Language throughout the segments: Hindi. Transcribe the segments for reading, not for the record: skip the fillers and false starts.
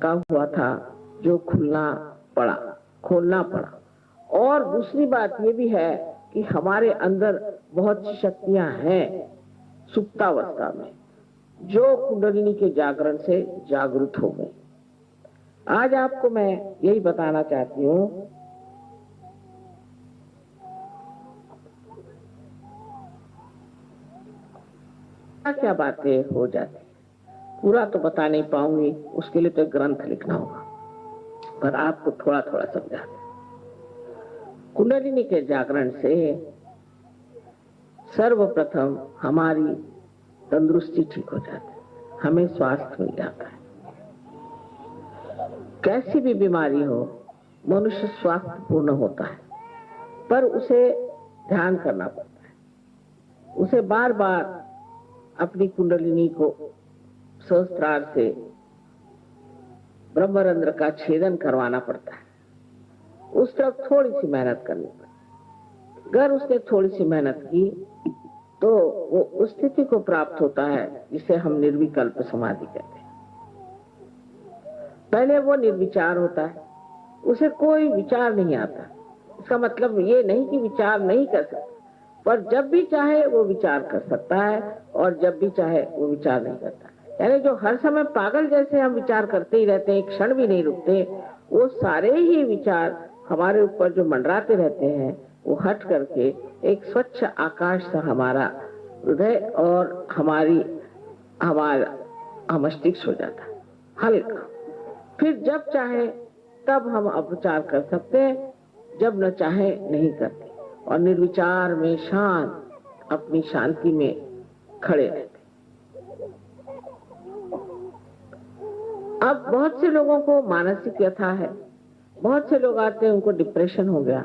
का हुआ था जो खोलना पड़ा। और दूसरी बात ये भी है कि हमारे अंदर बहुत सी शक्तियां हैं सुप्तावस्था में जो कुंडलिनी के जागरण से जागृत हो गई। आज आपको मैं यही बताना चाहती हूँ क्या बातें हो जाती। पूरा तो बता नहीं पाऊंगी, उसके लिए तो ग्रंथ लिखना होगा, पर आपको थोड़ा थोड़ा समझा। कुंडलिनी के जागरण से सर्वप्रथम हमारी तंदुरुस्ती ठीक हो जाती है, हमें स्वास्थ्य मिल जाता है। कैसी भी बीमारी हो, मनुष्य स्वास्थ्य पूर्ण होता है, पर उसे ध्यान करना पड़ता है। उसे बार बार अपनी कुंडलिनी को सहस्त्रार से ब्रह्मरंध्र का छेदन करवाना पड़ता है। उस तरफ थोड़ी सी मेहनत करनी पड़ती है। अगर उसने थोड़ी सी मेहनत की तो वो उस स्थिति को प्राप्त होता है जिसे हम निर्विकल्प समाधि कहते हैं। पहले वो निर्विचार होता है, उसे कोई विचार नहीं आता। इसका मतलब ये नहीं कि विचार नहीं कर सकता, पर जब भी चाहे वो विचार कर सकता है और जब भी चाहे वो विचार नहीं करता। यानी जो हर समय पागल जैसे हम विचार करते ही रहते हैं, एक क्षण भी नहीं रुकते, वो सारे ही विचार हमारे ऊपर जो मंडराते रहते हैं वो हट करके एक स्वच्छ आकाश सा हमारा हृदय और हमारा मस्तिष्क हो जाता है हल्का। फिर जब चाहे तब हम अपचार कर सकते हैं, जब न चाहे नहीं करते, और निर्विचार में शांत अपनी शांति में खड़े रहते। अब बहुत से लोगों को मानसिक व्यथा है, बहुत से लोग आते हैं उनको डिप्रेशन हो गया।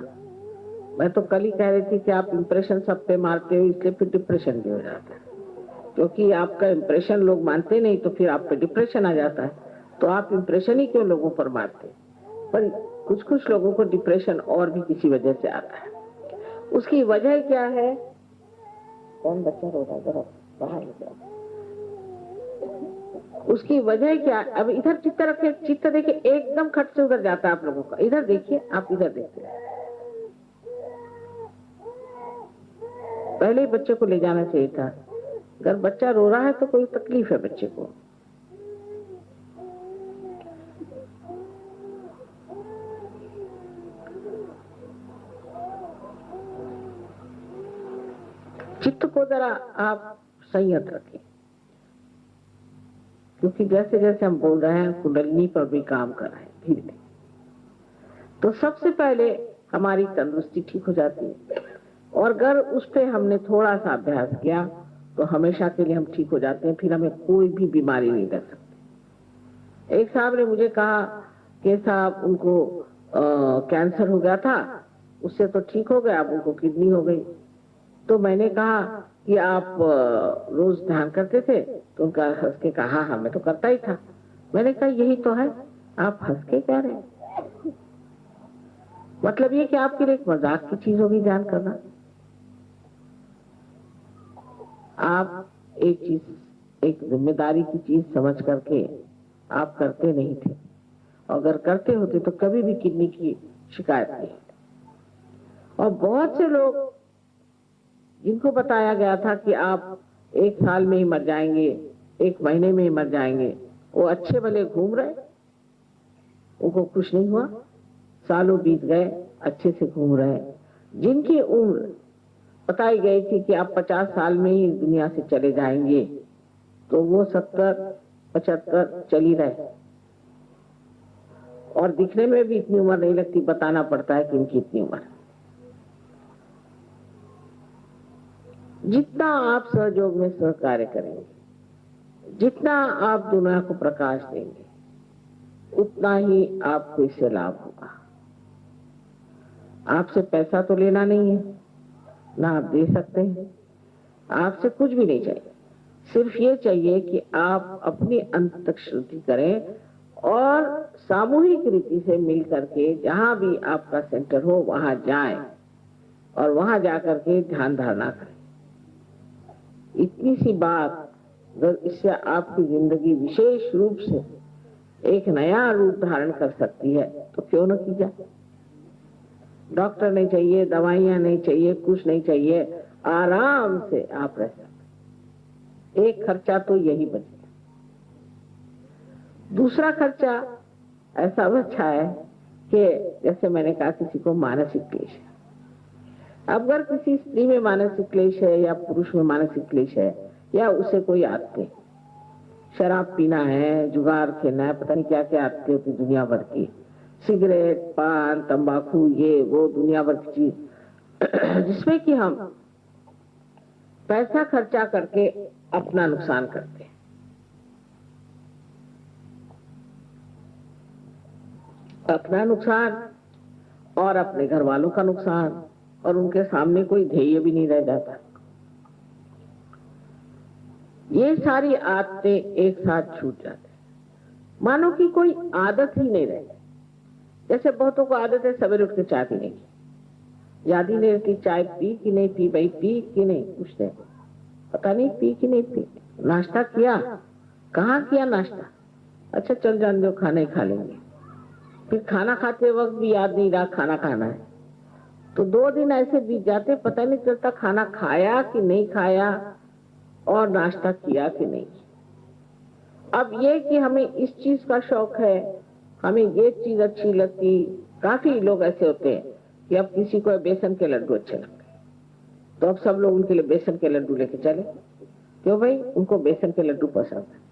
मैं तो कल ही कह रही थी कि आप इंप्रेशन सब पे मारते हो, इसलिए फिर डिप्रेशन भी हो जाता है, क्योंकि आपका इंप्रेशन लोग मानते नहीं तो फिर आप पे डिप्रेशन आ जाता है। तो आप इंप्रेशन ही क्यों लोगों पर मारते? पर कुछ लोगों को डिप्रेशन और भी किसी वजह से आता है। उसकी वजह क्या है? कौन बच्चा रो रहा है, जरा बाहर हो जाओ। उसकी वजह क्या? अब इधर चित्त रखे, चित्त देखिए एकदम खट से उधर जाता है आप लोगों का। इधर देखिए, आप इधर देखिए। पहले ही बच्चे को ले जाना चाहिए था। अगर बच्चा रो रहा है तो कोई तकलीफ है बच्चे को। चित्त को जरा आप संयत रखें, क्योंकि जैसे जैसे हम बोल रहे हैं कुंडलिनी पर भी काम कर रहे हैं धीरे धीरे। तो सबसे पहले हमारी तंदुरुस्ती ठीक हो जाती है, और अगर उस पे हमने थोड़ा सा अभ्यास किया तो हमेशा के लिए हम ठीक हो जाते हैं। फिर हमें कोई भी बीमारी नहीं लग सकती। एक साहब ने मुझे कहा कि साहब उनको कैंसर हो गया था, उससे तो ठीक हो गया, अब उनको किडनी हो गई। तो मैंने कहा कि आप रोज ध्यान करते थे? तो उनका हंस के कहा हाँ मैं तो करता ही था। मैंने कहा यही तो है, आप हंस के कह रहे हैं, मतलब ये कि आपके लिए एक मजाक की चीज होगी ध्यान करना। आप एक जिम्मेदारी की चीज समझ करके आप करते नहीं थे, अगर करते होते तो कभी भी किडनी की शिकायत नहीं होती। और बहुत से लोग जिनको बताया गया था कि आप 1 साल में ही मर जाएंगे, 1 महीने में ही मर जाएंगे, वो अच्छे भले घूम रहे, उनको कुछ नहीं हुआ। सालों बीत गए, अच्छे से घूम रहे। जिनकी उम्र बताई गई थी कि आप 50 साल में ही दुनिया से चले जाएंगे, तो वो 70-75 चल ही रहे, और दिखने में भी इतनी उम्र नहीं लगती। बताना पड़ता है कि इनकी इतनी उम्र। जितना आप सहयोग में सहकार्य करेंगे, जितना आप दुनिया को प्रकाश देंगे, उतना ही आपको इससे लाभ होगा। आपसे पैसा तो लेना नहीं है, ना आप दे सकते हैं, आपसे कुछ भी नहीं चाहिए। सिर्फ ये चाहिए कि आप अपनी अंततक शुद्धि करें और सामूहिक रीति से मिल करके जहां भी आपका सेंटर हो वहां जाएं, और वहां जाकर के ध्यान धारणा करें। इतनी सी बात, अगर इससे आपकी जिंदगी विशेष रूप से एक नया रूप धारण कर सकती है तो क्यों न की जाए। डॉक्टर नहीं चाहिए, दवाइयां नहीं चाहिए, कुछ नहीं चाहिए, आराम से आप रह सकते। एक खर्चा तो यही बच गया। दूसरा खर्चा ऐसा बचा है कि जैसे मैंने कहा किसी को मानसिक क्लेश है। अगर किसी स्त्री में मानसिक क्लेश है या पुरुष में मानसिक क्लेश है या उसे कोई आदतें, शराब पीना है, जुगार खेलना है, पता नहीं क्या क्या आदतें होती दुनिया भर की, सिगरेट, पान, तंबाकू, ये वो दुनिया भर की चीज जिसमें कि हम पैसा खर्चा करके अपना नुकसान करते हैं। अपना नुकसान और अपने घर वालों का नुकसान, और उनके सामने कोई ध्येय भी नहीं रह जाता। ये सारी आदतें एक साथ छूट जाती, मानो कि कोई आदत ही नहीं रह जाती। जैसे बहुतों को आदत है सवेरे उठ के चाय पीने की, याद ही नहीं रहती चाय पी कि नहीं पी, भाई पी कि नहीं, पूछते पता नहीं पी कि नहीं पी। नाश्ता किया, कहाँ किया नाश्ता, अच्छा चल जान दो, खाना ही खा लेंगे। फिर खाना खाते वक्त भी याद नहीं रहा खाना खाना है, तो 2 दिन ऐसे बीत जाते, पता नहीं चलता खाना खाया कि नहीं खाया और नाश्ता किया कि नहीं। अब ये कि हमें इस चीज का शौक है, हमें ये चीज अच्छी लगती। काफी लोग ऐसे होते हैं कि अब किसी को बेसन के लड्डू अच्छे लगते हैं, तो अब सब लोग उनके लिए बेसन के लड्डू लेके चले, क्यों भाई, उनको बेसन के लड्डू पसंद है।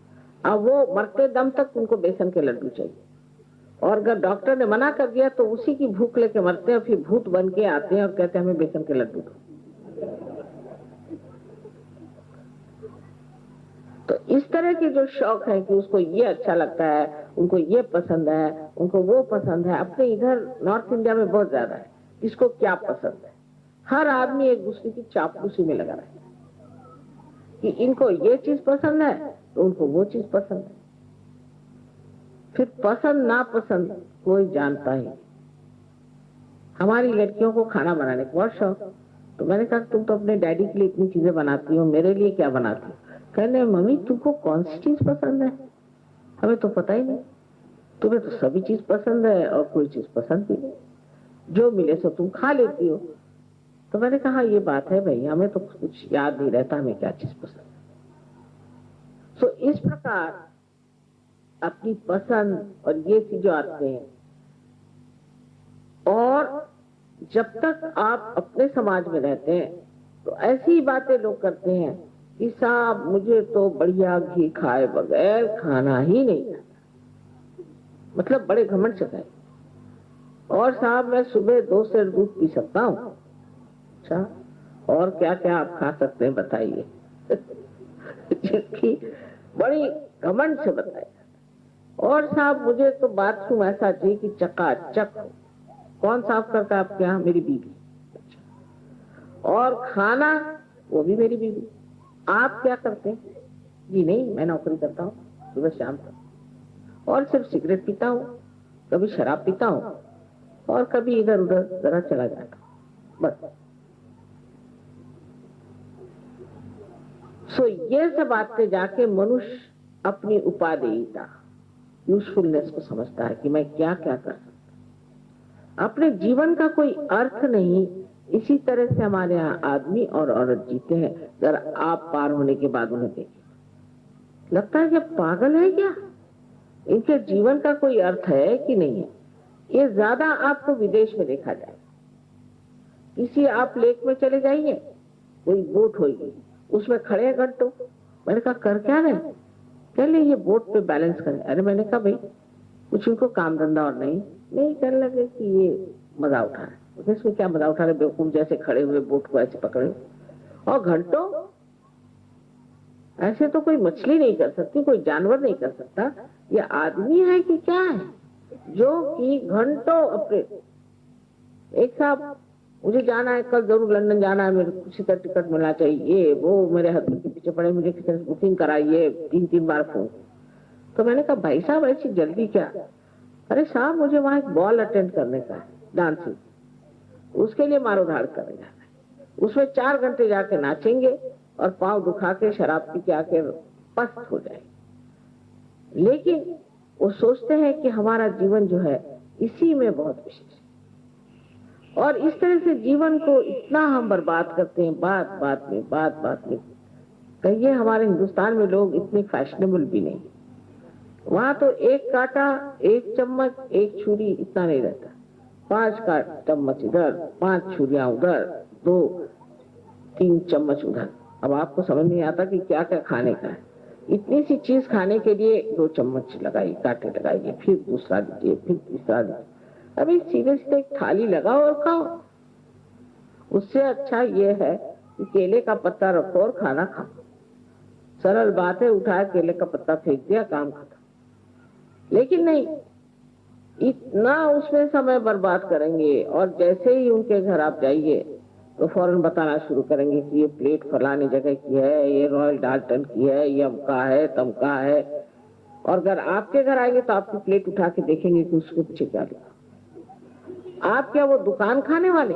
अब वो मरते दम तक उनको बेसन के लड्डू चाहिए, और अगर डॉक्टर ने मना कर दिया तो उसी की भूख लेके मरते हैं, फिर भूत बन के आते हैं और कहते हैं हमें बेसन के लड्डू दो। तो इस तरह के जो शौक है कि उसको ये अच्छा लगता है, उनको ये पसंद है, उनको वो पसंद है, अपने इधर नॉर्थ इंडिया में बहुत ज्यादा है, किसको क्या पसंद है। हर आदमी एक दूसरे की चापलूसी में लगा रहता है कि इनको ये चीज पसंद है तो उनको वो चीज पसंद है। फिर पसंद ना पसंद कोई जानता ही। हमारी लड़कियों को खाना बनाने का बहुत शौक, तो मैंने कहा तुम तो अपने डैडी के लिए इतनी चीजें बनाती हो, मेरे लिए क्या बनाती हो। कहने मम्मी तुमको कौन सी चीज पसंद है, हमें तो पता ही नहीं, तुम्हें तो सभी चीज पसंद है और कोई चीज पसंद भी नहीं, जो मिले सो तुम खा लेती हो। तो मैंने कहा ये बात है भाई, हमें तो कुछ याद नहीं रहता हमें क्या चीज पसंद है। तो इस प्रकार अपनी पसंद और ये चीजें आते हैं, और जब तक आप अपने समाज में रहते हैं तो ऐसी बातें लोग करते हैं कि साहब मुझे तो बढ़िया घी खाए बगैर खाना ही नहीं आता, मतलब बड़े घमंड से खाए, और साहब मैं सुबह 2 सेर दूध पी सकता हूँ। अच्छा, और क्या क्या आप खा सकते हैं बताइए जिसकी बड़ी घमंड से बताए। और साहब मुझे तो बाथरूम ऐसा चाहिए कि चकाचक हो। कौन साफ करता है आपके यहाँ? मेरी बीवी। और खाना वो भी मेरी बीवी। आप क्या करते हैं? जी नहीं, मैं नौकरी करता हूँ सुबह शाम तक, और सिर्फ सिगरेट पीता हूँ, कभी शराब पीता हूँ, और कभी इधर उधर जरा चला जाता हूँ, बस। सो ये सब बातें जाके मनुष्य अपनी उपादेयता, यूजफुलनेस को समझता है कि मैं क्या क्या कर सकता। अपने जीवन का कोई अर्थ नहीं। इसी तरह से हमारे यहाँ आदमी और औरत जीते हैं। जरा आप पार होने के बाद उन्हें देखिए, लगता है कि पागल है क्या, इनके जीवन का कोई अर्थ है कि नहीं है। ये ज्यादा आपको विदेश में देखा जाए। किसी आप लेक में चले जाइए, कोई बोट होगी, उसमें खड़े हैं घंटों। मैंने कहा कर क्या रहे? कह ले ये बोट पे बैलेंस करें। अरे मैंने कहा भाई कुछ उनको काम धंधा और नहीं कहने लगे कि ये मजा उठा रहे। इसमें क्या मजा उठा रहे, बेवकूफ जैसे खड़े हुए बोट को ऐसे पकड़े, और घंटों। ऐसे तो कोई मछली नहीं कर सकती, कोई जानवर नहीं कर सकता, ये आदमी है कि क्या है जो कि घंटों अपने। एक साहब मुझे जाना है कल, जरूर लंदन जाना है, मेरे किसी का टिकट मिलना चाहिए, ये वो मेरे हस्बैंड के पीछे पड़े, मुझे किसी ने बुकिंग कराइए, 3 बार फोन। तो मैंने कहा भाई साहब ऐसी जल्दी क्या? अरे साहब मुझे वहां एक बॉल अटेंड करने का है, डांसिंग, उसके लिए मारो धाड़ करने जाना है। उसमें 4 घंटे जाके नाचेंगे और पांव दुखा के शराब पी के आके पस्त हो जाए। लेकिन वो सोचते हैं कि हमारा जीवन जो है इसी में बहुत विशेष है। और इस तरह से जीवन को इतना हम बर्बाद करते हैं, बात बात में। कहिए हमारे हिंदुस्तान में लोग इतने फैशनेबल भी नहीं। वहां तो एक कांटा, एक चम्मच, एक छुरी इतना नहीं रहता, 5 का चम्मच इधर, 5 छुरियां उधर, 2-3 चम्मच उधर। अब आपको समझ नहीं आता कि क्या क्या खाने का है। इतनी सी चीज खाने के लिए 2 चम्मच लगाइए, कांटे लगाइए, फिर दूसरा दीजिए, फिर तीसरा दीजिए। अभी सीधे सीधे एक थाली लगाओ और खाओ। उससे अच्छा ये है कि केले का पत्ता रखो और खाना खाओ। सरल बात है, उठाया केले का पत्ता फेंक दिया, काम खत्म। लेकिन नहीं, इतना उसमें समय बर्बाद करेंगे। और जैसे ही उनके घर आप जाइए तो फौरन बताना शुरू करेंगे कि ये प्लेट फलानी जगह की है, ये रॉयल डाल्टन की है, ये अमका है, तमका है। और अगर आपके घर आएंगे तो आपकी प्लेट उठा के देखेंगे कि उसके पीछे क्या लिखा। आप क्या वो दुकान खाने वाले?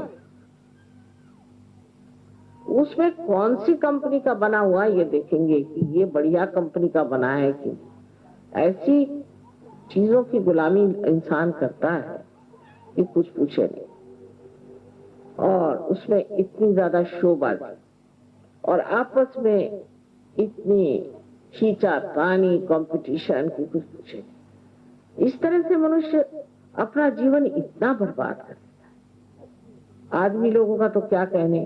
उसमें कौन सी कंपनी का बना हुआ ये देखेंगे कि ये बढ़िया कंपनी का बना है कि। ऐसी चीजों की गुलामी इंसान करता है कि कुछ पूछे नहीं। और उसमें इतनी ज्यादा शोबाजी और आपस में इतनी खींचातानी, कंपटीशन की कुछ पूछे नहीं। इस तरह से मनुष्य अपना जीवन इतना बर्बाद कर देता है। आदमी लोगों का तो क्या कहने,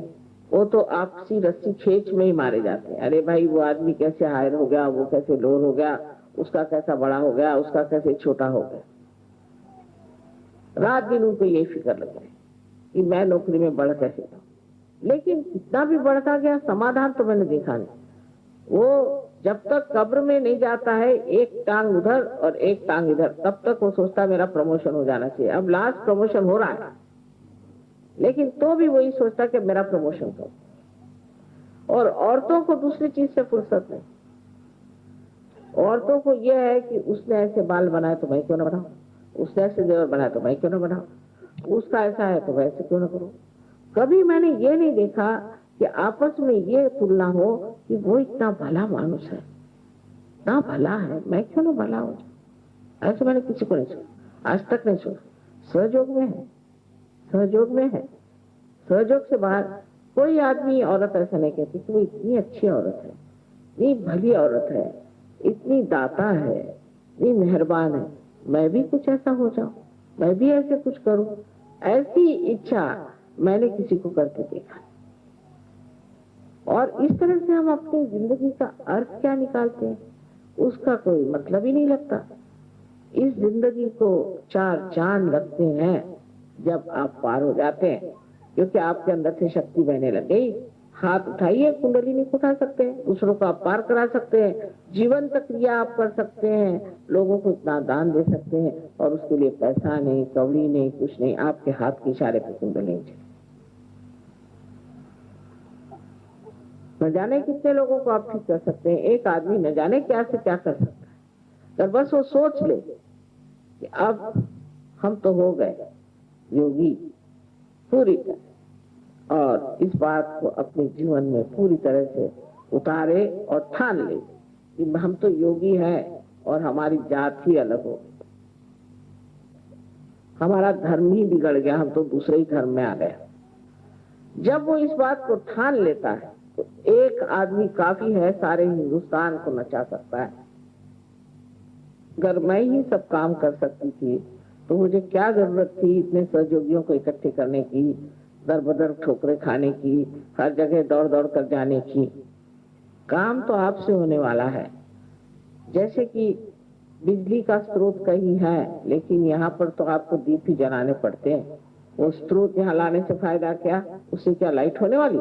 वो तो आपसी रस्सी खींच में ही मारे जाते हैं। अरे भाई, वो आदमी कैसे हायर हो गया, वो कैसे लोअर हो गया, उसका कैसा बड़ा हो गया, उसका कैसे छोटा हो गया। रात दिन उनको ये फिक्र लग रही कि मैं नौकरी में बढ़ कैसे जाऊं। लेकिन कितना भी बढ़ता गया, समाधान तो मैंने देखा नहीं। वो जब तक कब्र में नहीं जाता है, एक टांग उधर और एक टांग इधर, तब तक वो सोचता मेरा प्रमोशन हो जाना चाहिए। अब लास्ट प्रमोशन हो रहा है, लेकिन तो भी वही सोचता कि मेरा प्रमोशन हो। और औरतों को दूसरी चीज से फुर्सत नहीं। औरतों को यह है कि उसने ऐसे बाल बनाए तो मैं क्यों ना बनाऊं, उसने ऐसे जेवर बनाए तो मैं क्यों ना बनाऊं, उसका ऐसा है तो वैसे क्यों ना करूं। कभी मैंने ये नहीं देखा कि आपस में ये तुलना हो कि वो इतना भला मानुस है, इतना भला है, मैं क्यों ना भला हो। ऐसे मैंने किसी को नहीं सुना, आज तक नहीं सुना। सहयोग में है, सहयोग में है। सहयोग से बाहर कोई आदमी औरत ऐसा नहीं कहती कि वो इतनी अच्छी औरत है, इतनी भली औरत है, इतनी दाता है, इतनी मेहरबान है, मैं भी कुछ ऐसा हो जाऊं, मैं भी ऐसे कुछ करूं। ऐसी इच्छा मैंने किसी को करके देखा। और इस तरह से हम अपनी जिंदगी का अर्थ क्या निकालते हैं, उसका कोई मतलब ही नहीं लगता। इस जिंदगी को 4 चांद लगते हैं जब आप पार हो जाते हैं, क्योंकि आपके अंदर से शक्ति बहने लग गई। हाथ उठाइए, कुंडलिनी को उठा सकते हैं, दूसरों को आप पार करा सकते हैं, जीवन तक क्रिया आप कर सकते हैं, लोगों को इतना दान दे सकते हैं। और उसके लिए पैसा नहीं, कौड़ी नहीं, कुछ नहीं, आपके हाथ के इशारे पर कुंडलिनी। न जाने कितने लोगों को आप ठीक कर सकते हैं। एक आदमी न जाने क्या से क्या कर सकता है। तो बस वो सोच ले कि अब हम तो हो गए योगी पूरी तरह, और इस बात को अपने जीवन में पूरी तरह से उतारे और ठान ले कि हम तो योगी हैं और हमारी जात ही अलग हो, हमारा धर्म ही बिगड़ गया, हम तो दूसरे ही धर्म में आ गए। जब वो इस बात को ठान लेता है तो एक आदमी काफी है, सारे हिंदुस्तान को नचा सकता है। अगर मैं ही सब काम कर सकती थी तो मुझे क्या जरूरत थी इतने सहयोगियों को इकट्ठे करने की, दर बदर ठोकरे खाने की, हर जगह दौड़ दौड़ कर जाने की। काम तो आपसे होने वाला है। जैसे कि बिजली का स्रोत कहीं है, लेकिन यहाँ पर तो आपको दीप ही जलाने पड़ते हैं। वो स्रोत यहाँ लाने से फायदा क्या, उससे क्या लाइट होने वाली?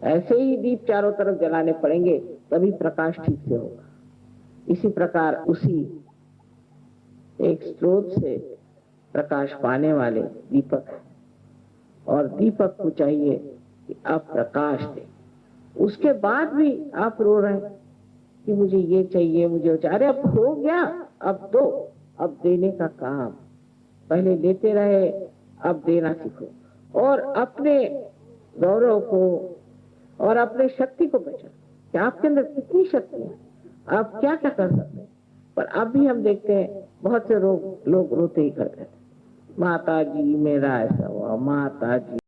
ऐसे ही दीप चारों तरफ जलाने पड़ेंगे, तभी प्रकाश ठीक से होगा। इसी प्रकार उसी एक स्रोत से प्रकाश पाने वाले दीपक है, और दीपक को चाहिए कि आप प्रकाश दें। उसके बाद भी आप रो रहे हैं कि मुझे ये चाहिए, मुझे चाहिए। अरे अब हो गया, अब दो, अब देने का काम। पहले लेते रहे, अब देना सीखो। और अपने गौरव को और अपने शक्ति को पहचानो कि आपके अंदर कितनी शक्ति है, आप क्या क्या कर सकते हैं। पर अब भी हम देखते हैं बहुत से लोग रोते ही करते थे, माता जी मेरा ऐसा हुआ, माता जी